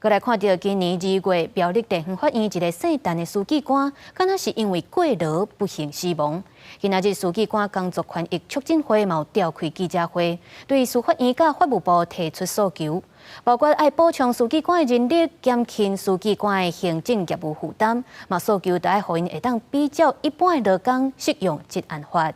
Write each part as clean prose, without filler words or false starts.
过来看到今年2月，苗栗地方法院一个姓陈的书记官，敢若是因为过劳不幸死亡。今仔日书记官工作权益促进会嘛有召开记者会，对司法院甲法务部提出诉求，包括爱补充书记官的人力，减轻书记官的行政业务负担，嘛诉求就爱互因会当比较一般的劳工适用职安法。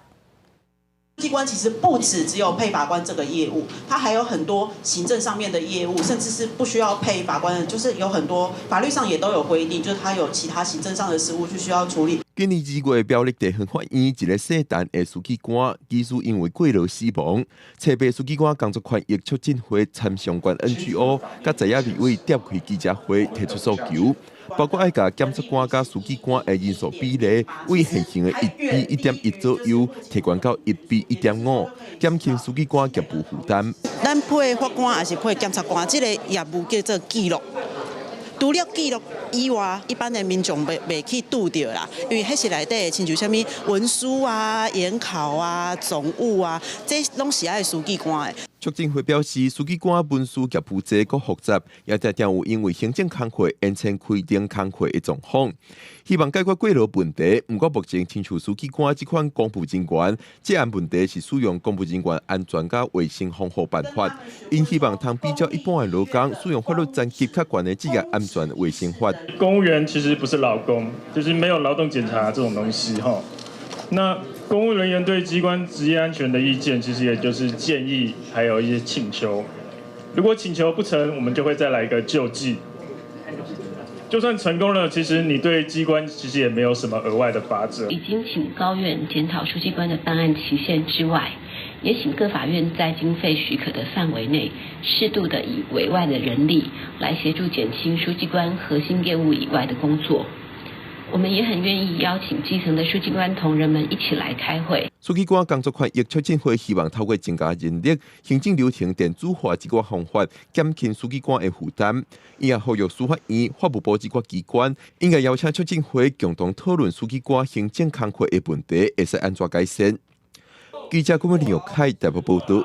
书记官其实不只有配法官这个业务，它还有很多行政上面的业务，甚至是不需要配法官的，就是有很多法律上也都有规定，就是它有其他行政上的事务就需要处理。今年2月，苗栗地方法院一个姓陈的书记官，疑似因为过劳死亡。车北书记官工作权益促进会参相关 NGO， 甲在野立委召开记者会提出诉求。 包括爱甲检察官甲书记官的人数比例，为现行的1比1.1左右，提悬到1比1.5，减轻书记官业务负担。咱配法官还是配检察官，这个业务叫做记录。 除了记录以外，一般的民众袂去拄到啦，因为迄是内底亲像啥物文书啊、研考啊、总务啊，这拢是爱书记官的。 促进会表示，书记官文书业务多搁复杂，也常常有因为行政工作延长开庭工作的状况。希望解决过劳问题，不过目前亲像书记官这款公务人员，这案问题是使用公务人员安全甲卫生防护办法，因希望通比较一般的劳工使用法律层级较悬的职业安全卫生法。公务员其实不是劳工，就是没有劳动检查这种东西哈。那 公务人员对机关职业安全的意见，其实也就是建议，还有一些请求。如果请求不成，我们就会再来一个救济。就算成功了，其实你对机关其实也没有什么额外的罚则。已经请高院检讨书记官的档案期限之外，也请各法院在经费许可的范围内，适度的以委外的人力来协助减轻书记官核心业务以外的工作。 我们也很愿意邀请基层的书记官同仁们一起来开会。书记官工作权益促进会希望透过增加人力、行政流程电子化这个方法，减轻书记官的负担。伊也呼吁司法院、法务部这个机关，应该邀请促进会共同讨论书记官行政工作的问题，会使安怎改善。记者郭文林、凯台北报道。